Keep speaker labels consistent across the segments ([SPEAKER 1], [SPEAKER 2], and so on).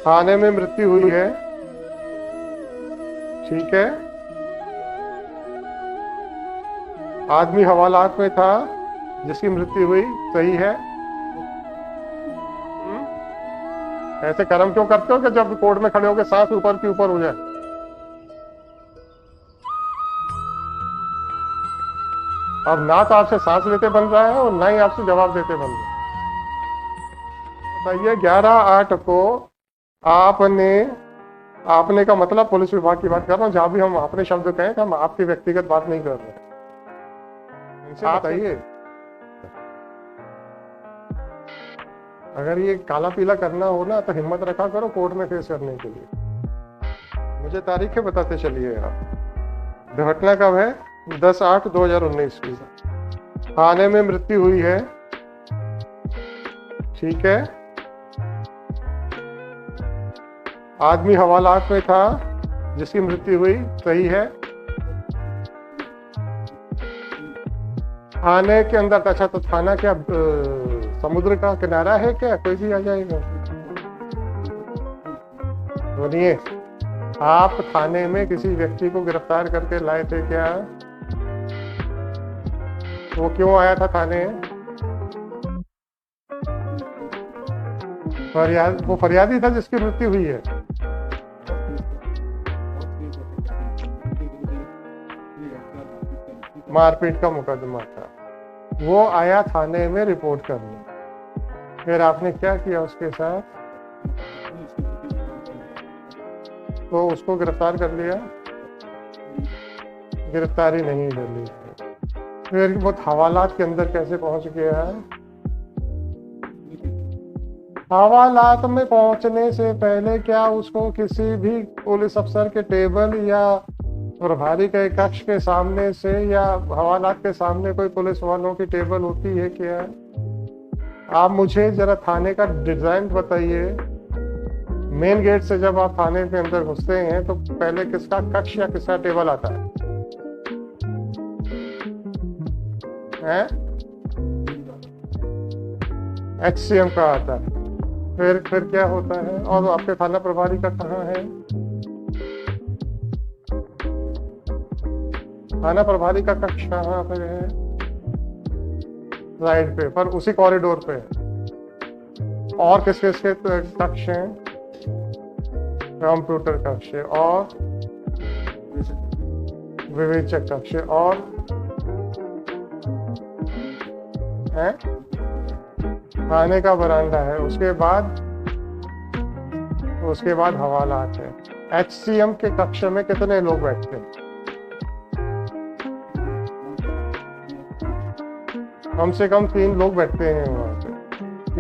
[SPEAKER 1] थाने में मृत्यु हुई है, ठीक है। आदमी हवालात में था जिसकी मृत्यु हुई, सही है। ऐसे कर्म क्यों करते हो कि जब कोर्ट में खड़े होकर सांस ऊपर की ऊपर हो जाए? अब ना तो आपसे सांस लेते बन रहा है और ना ही आपसे जवाब देते बन रहा है। बताइए 11/8 को आपने आपने का मतलब पुलिस विभाग की बात कर रहा हूँ, जहां भी हम आपने शब्द कहें तो हम आपकी व्यक्तिगत बात नहीं कर रहे हैं। इनसे बताइए, अगर ये काला पीला करना हो ना तो हिम्मत रखा करो कोर्ट में फेस करने के लिए। मुझे तारीखें बताते चलिए आप। घटना कब है? 10/8/2019 की। थाने में मृत्यु हुई है, ठीक है। आदमी हवालात में था जिसकी मृत्यु हुई, सही है। थाने के अंदर, अच्छा तो थाना क्या समुद्र का किनारा है क्या? कोई भी आ जाएगा? सुनिए, आप थाने में किसी व्यक्ति को गिरफ्तार करके लाए थे क्या? वो क्यों आया था थाने? वो फरियादी था जिसकी मृत्यु हुई है। मारपीट का मुकदमा था, वो आया थाने में रिपोर्ट करने। फिर आपने क्या किया उसके साथ? तो उसको गिरफ्तार कर लिया? गिरफ्तारी नहीं कर ली। फिर वो हवालात के अंदर कैसे पहुंच गया है? हवालात में पहुंचने से पहले क्या उसको किसी भी पुलिस अफसर के टेबल या प्रभारी के कक्ष के सामने से या हवालात के सामने कोई पुलिस वालों की टेबल होती है क्या? आप मुझे जरा थाने का डिजाइन बताइए। मेन गेट से जब आप थाने के अंदर घुसते हैं तो पहले किसका कक्ष या किसका टेबल आता है? HCM का आता है। फिर क्या होता है? और आपके थाना प्रभारी का कहाँ है? थाना प्रभारी का कक्ष कहाँ पे है? राइट पे, पर उसी कॉरिडोर पे है। और किस किस के कक्ष हैं? कंप्यूटर कक्ष और विवेचक कक्ष और है थाने का बरामदा है। उसके बाद हवालात है। HCM के कक्ष में कितने लोग बैठते हैं? कम से कम 3 लोग बैठते हैं वहां पे।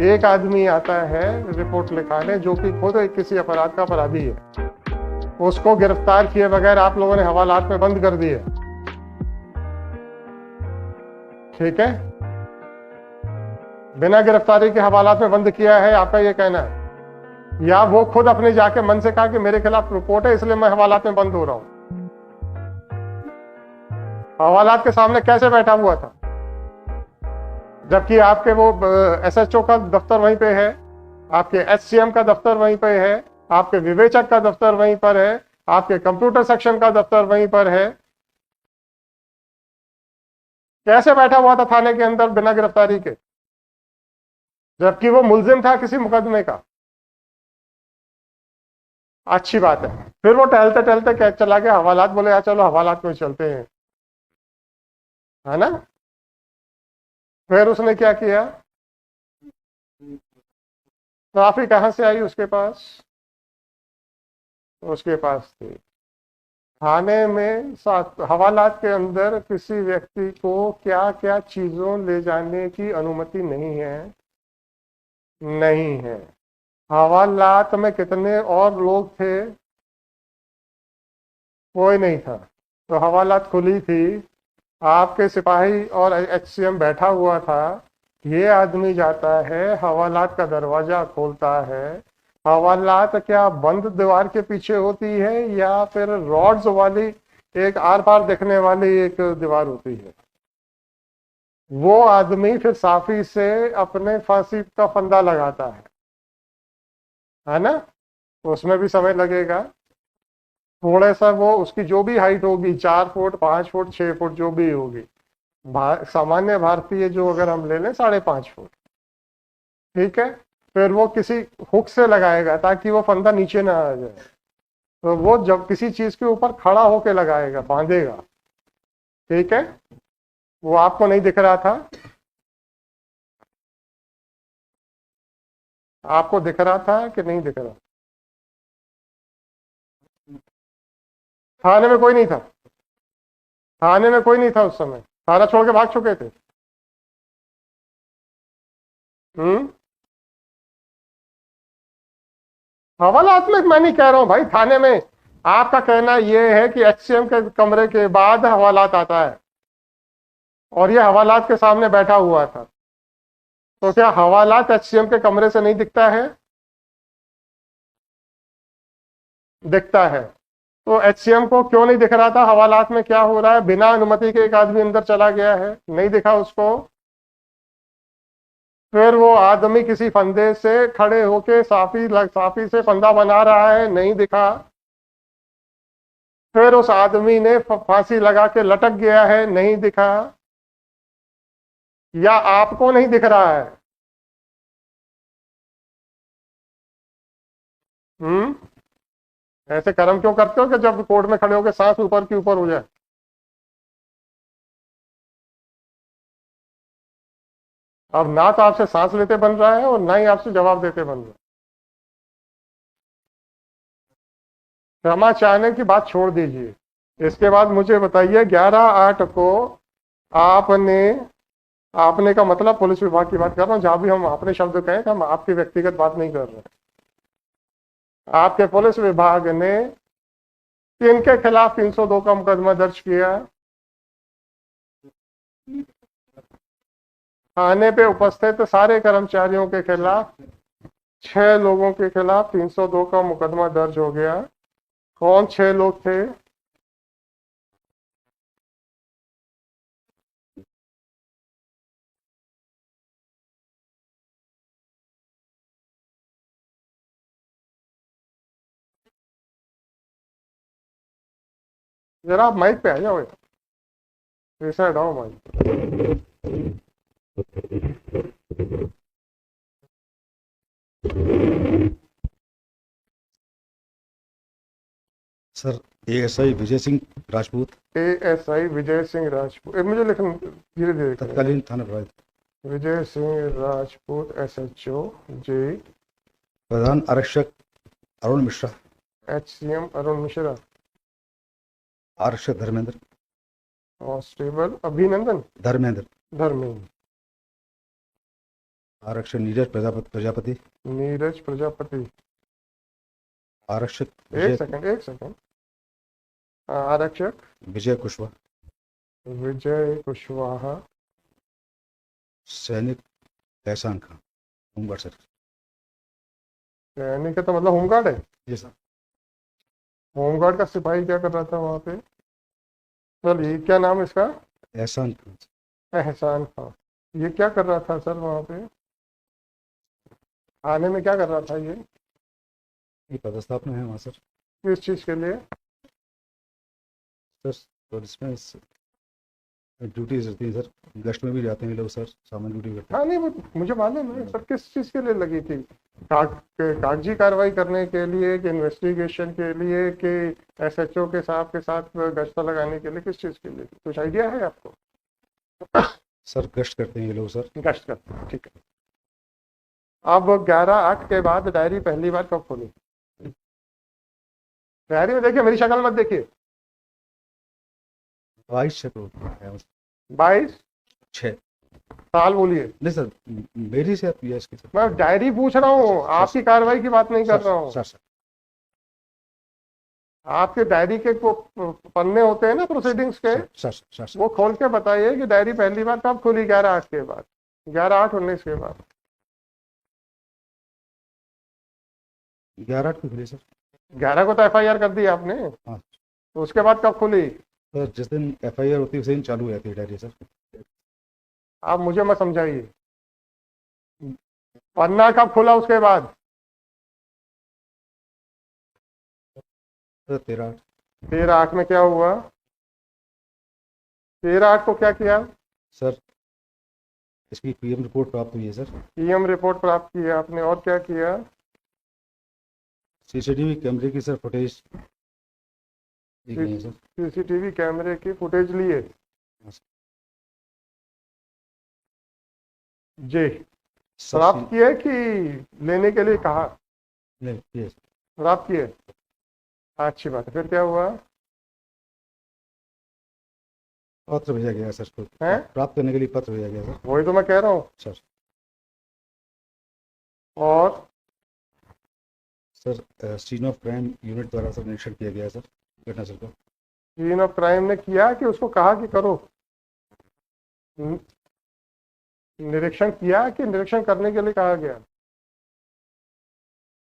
[SPEAKER 1] एक आदमी आता है रिपोर्ट लिखाने जो कि खुद किसी अपराध का अपराधी है, उसको गिरफ्तार किए बगैर आप लोगों ने हवालात में बंद कर दिए, ठीक है। बिना गिरफ्तारी के हवालात में बंद किया है, आपका ये कहना है? या वो खुद अपने जाके मन से कहा कि मेरे खिलाफ रिपोर्ट है इसलिए मैं हवालात में बंद हो रहा हूं? हवालात के सामने कैसे बैठा हुआ था जबकि आपके वो SHO का दफ्तर वहीं पे है, आपके HCM का दफ्तर वहीं पे है, आपके विवेचक का दफ्तर वहीं पर है, आपके कंप्यूटर सेक्शन का दफ्तर वहीं पर है? कैसे बैठा हुआ था थाने के अंदर बिना गिरफ्तारी के, जबकि वो मुलजिम था किसी मुकदमे का? अच्छी बात है। फिर वो टहलते टहलते क्या चला गया हवालात, बोले यार चलो हवालात में चलते हैं, है ना। फिर उसने क्या किया? ट्रॉफी कहां से आई उसके पास? उसके पास थी। थाने में हवालात के अंदर किसी व्यक्ति को क्या क्या चीजों ले जाने की अनुमति नहीं है? नहीं है। हवालात में कितने और लोग थे? कोई नहीं था। तो हवालात खुली थी, आपके सिपाही और HCM बैठा हुआ था। ये आदमी जाता है, हवालात का दरवाजा खोलता है। हवालात क्या बंद दीवार के पीछे होती है या फिर रॉड्स वाली एक आर पार देखने वाली एक दीवार होती है? वो आदमी फिर साफी से अपने फांसी का फंदा लगाता है ना। उसमें भी समय लगेगा। थोड़ा सा वो उसकी जो भी हाइट होगी, 4 फुट 5 फुट 6 फुट जो भी होगी, सामान्य भारतीय जो अगर हम ले लें 5.5 फुट, ठीक है। फिर वो किसी हुक से लगाएगा ताकि वो फंदा नीचे ना आ जाए। तो वो जब किसी चीज के ऊपर खड़ा होके लगाएगा, बांधेगा, ठीक है। वो आपको नहीं दिख रहा था, आपको दिख रहा था कि नहीं दिख रहा? थाने में कोई नहीं था, थाने में कोई नहीं था उस समय, थाना छोड़ के भाग चुके थे। हम्म। हवालात में मैं नहीं कह रहा हूं भाई, थाने में। आपका कहना यह है कि एचसीएम के कमरे के बाद हवालात आता है, और ये हवालात के सामने बैठा हुआ था। तो क्या हवालात एचसीएम के कमरे से नहीं दिखता है? दिखता है। तो एचसीएम को क्यों नहीं दिख रहा था हवालात में क्या हो रहा है? बिना अनुमति के एक आदमी अंदर चला गया है, नहीं दिखा उसको। फिर वो आदमी किसी फंदे से खड़े होके साफी से फंदा बना रहा है, नहीं दिखा। फिर उस आदमी ने फांसी लगा के लटक गया है, नहीं दिखा। या आपको नहीं दिख रहा है? हम्म। ऐसे कर्म क्यों करते हो कि जब कोर्ट में खड़े होकर सांस ऊपर की ऊपर हो जाए? अब ना तो आपसे सांस लेते बन रहा है और ना ही आपसे जवाब देते बन रहा है। क्षमा चाहने की बात छोड़ दीजिए। इसके बाद मुझे बताइए, 11/8 को आपने आपने का मतलब पुलिस विभाग की बात कर रहा हूँ, जहां भी हम अपने शब्द कहें, हम आपकी व्यक्तिगत बात नहीं कर रहे। आपके पुलिस विभाग ने किनके खिलाफ 302 का मुकदमा दर्ज किया? थाने पे उपस्थित सारे कर्मचारियों के खिलाफ, 6 लोगों के खिलाफ 302 का मुकदमा दर्ज हो गया। कौन 6 लोग थे? जरा आप माइक पे आ जाओ, ऐसा हटाओ mic.
[SPEAKER 2] Sir, ASI Vijay Singh Rajput,
[SPEAKER 1] ASI Vijay Singh Rajput, मुझे लिखना धीरे धीरे।
[SPEAKER 2] तत्कालीन थाना प्रभारी,
[SPEAKER 1] विजय सिंह राजपूत एसएचओ जी।
[SPEAKER 2] प्रधान आरक्षक अरुण मिश्रा,
[SPEAKER 1] एचसीएम अरुण मिश्रा।
[SPEAKER 2] आरक्षक धर्मेंद्र,
[SPEAKER 1] कांस्टेबल अभिनंदन
[SPEAKER 2] धर्मेंद्र,
[SPEAKER 1] धर्मेंद्र।
[SPEAKER 2] आरक्षक नीरज प्रजापति,
[SPEAKER 1] नीरज प्रजापति।
[SPEAKER 2] आरक्षक
[SPEAKER 1] एक सेकंड। आरक्षक
[SPEAKER 2] विजय कुशवाहा,
[SPEAKER 1] विजय कुशवाहा।
[SPEAKER 2] सैनिक एहसान खान, होमगार्ड सर।
[SPEAKER 1] सैनिक का तो मतलब होमगार्ड है?
[SPEAKER 2] जी सर।
[SPEAKER 1] होमगार्ड का सिपाही क्या कर रहा था वहां पे? चलिए, क्या नाम है इसका?
[SPEAKER 2] एहसान खान।
[SPEAKER 1] एहसान खान। ये क्या कर रहा था सर वहां पे? आने में क्या कर रहा था ये?
[SPEAKER 2] पदस्थापना है वहाँ सर।
[SPEAKER 1] किस चीज के लिए?
[SPEAKER 2] सर, तो इसमें ड्यूटीज रहती है सर, गश्त में भी जाते हैं लोग सर, सामान्य ड्यूटी करते हैं।
[SPEAKER 1] हाँ नहीं, वो मुझे मालूम है सर। किस चीज के लिए लगी थी? कागजी कार्रवाई करने के लिए कि इन्वेस्टिगेशन के लिए कि एसएचओ के साहब के साथ गश्त लगाने के लिए? किस चीज के लिए? कुछ आइडिया है आपको?
[SPEAKER 2] सर, गश्त करते हैं ये लोग सर।
[SPEAKER 1] गश्त करते हैं, ठीक है। अब 11/8 के बाद डायरी पहली बार कब खोली? डायरी में देखिए, मेरी शक्ल मत देखिए।
[SPEAKER 2] 22/6
[SPEAKER 1] साल बोलिए।
[SPEAKER 2] नहीं सर, मेरी से आप यस की सर।
[SPEAKER 1] मैं डायरी पूछ रहा हूँ, आपकी कार्रवाई की बात नहीं कर रहा हूँ।
[SPEAKER 2] सर
[SPEAKER 1] आपके डायरी के पन्ने होते हैं ना प्रोसीडिंग्स के,
[SPEAKER 2] सर
[SPEAKER 1] वो खोल के बताइए कि डायरी पहली बार कब खुली? 11/8 के बाद, 11/8/19 के बाद।
[SPEAKER 2] 11/8 को खुली सर।
[SPEAKER 1] 11 को तो एफआईआर कर दी आपने,
[SPEAKER 2] हाँ।
[SPEAKER 1] तो उसके बाद कब खुली?
[SPEAKER 2] सर, जिस दिन एफआईआर होती है उसी दिन चालू हो जाती है डायरी सर।
[SPEAKER 1] आप मुझे मत समझाइए। पन्ना कब खुला उसके बाद?
[SPEAKER 2] सर 13/8।
[SPEAKER 1] 13/8 में क्या हुआ? 13/8 को क्या किया?
[SPEAKER 2] सर इसकी पीएम रिपोर्ट प्राप्त हुई है सर।
[SPEAKER 1] पीएम रिपोर्ट प्राप्त की आपने, और क्या किया?
[SPEAKER 2] सीसीटीवी कैमरे की सर फुटेज देख रहे हैं सर।
[SPEAKER 1] सीसीटीवी कैमरे की फुटेज लिए?
[SPEAKER 2] हाँ, सर।
[SPEAKER 1] जी।
[SPEAKER 2] सर
[SPEAKER 1] प्राप्त किए कि लेने के लिए कहा?
[SPEAKER 2] नहीं ये
[SPEAKER 1] प्राप्त किए, अच्छी बात है। फिर क्या हुआ?
[SPEAKER 2] पत्र भेजा गया सर को,
[SPEAKER 1] हैं?
[SPEAKER 2] प्राप्त करने के लिए पत्र भेजा गया सर।
[SPEAKER 1] वही तो मैं कह रहा हूँ।
[SPEAKER 2] सर
[SPEAKER 1] और
[SPEAKER 2] sir scene of crime unit द्वारा सर निरीक्षण किया गया सर घटनास्थल का।
[SPEAKER 1] सीन ऑफ क्राइम ने किया कि उसको कहा कि करो? न- निरीक्षण किया कि निरीक्षण करने के लिए कहा गया?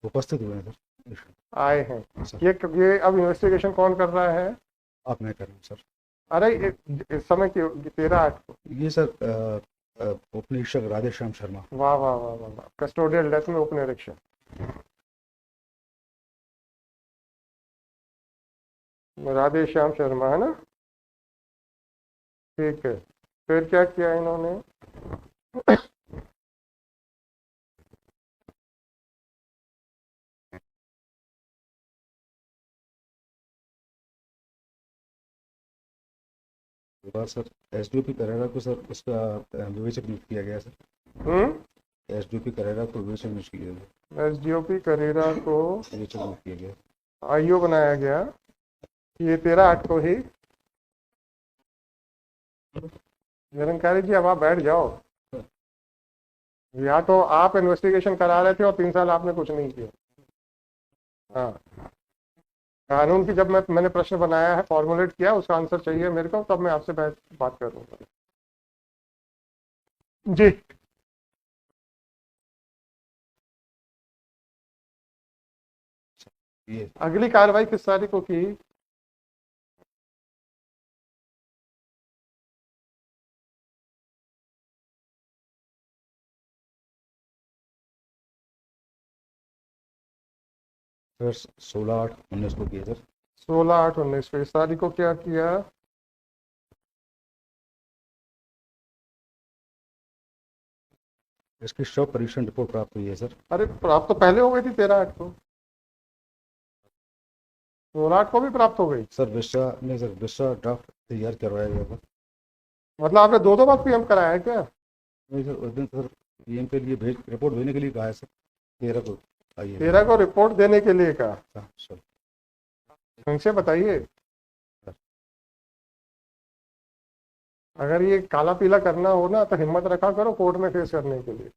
[SPEAKER 2] उपस्थित हुए हैं सर।
[SPEAKER 1] आए हैं।
[SPEAKER 2] सर
[SPEAKER 1] ये अब इन्वेस्टिगेशन कौन कर रहा है?
[SPEAKER 2] आप मैं कर रहा हूँ सर।
[SPEAKER 1] अरे इस समय की 13/8 को।
[SPEAKER 2] ये सर उप निरीक्षक राधेश्याम शर्मा।
[SPEAKER 1] वाह वाह वाह वाह वाह, कस्टोडियल डेथ में उप निरीक्षक राधेश्याम शर्मा है ना? ठीक है। फिर क्या किया इन्होंने?
[SPEAKER 2] के बाद सर एसडीओपी करेरा को सर उसका विवेचक नियुक्त किया गया सर। एसडीओपी करेरा को विवेचक नियुक्त किया गया।
[SPEAKER 1] एसडीओपी करेरा को
[SPEAKER 2] विवेचक नियुक्त किया गया।
[SPEAKER 1] आईओ बनाया गया। ये 13/8 को ही। निरंकारी जी अब आप बैठ जाओ। या तो आप इन्वेस्टिगेशन करा रहे थे और 3 साल आपने कुछ नहीं किया। हाँ, कानून की जब मैंने प्रश्न बनाया है, फॉर्मुलेट किया, उसका आंसर चाहिए मेरे को, तब मैं आपसे बात करूंगा। जी।
[SPEAKER 2] ये
[SPEAKER 1] अगली कार्रवाई किस तारीख को की?
[SPEAKER 2] सर 16/8/19 को किया सर।
[SPEAKER 1] 16/8/19 को। इस तारीख को क्या किया?
[SPEAKER 2] इसकी शव परीक्षण रिपोर्ट प्राप्त हुई है सर।
[SPEAKER 1] अरे प्राप्त तो पहले हो गई थी 13/8 को। 16/8 को भी प्राप्त हो गई।
[SPEAKER 2] सर विश्वा ने सर विश्वा ड्राफ्ट तैयार करवाया गया था।
[SPEAKER 1] मतलब आपने दो बार पीएम कराया है क्या?
[SPEAKER 2] नहीं सर उस दिन सर पीएम के लिए रिपोर्ट भेजने के लिए कहा है सर। 13 को आइए।
[SPEAKER 1] 13 को रिपोर्ट देने के लिए कहा?
[SPEAKER 2] हाँ सर।
[SPEAKER 1] हमसे बताइए। अगर ये काला पीला करना हो ना तो हिम्मत रखा करो कोर्ट में फेस करने के लिए।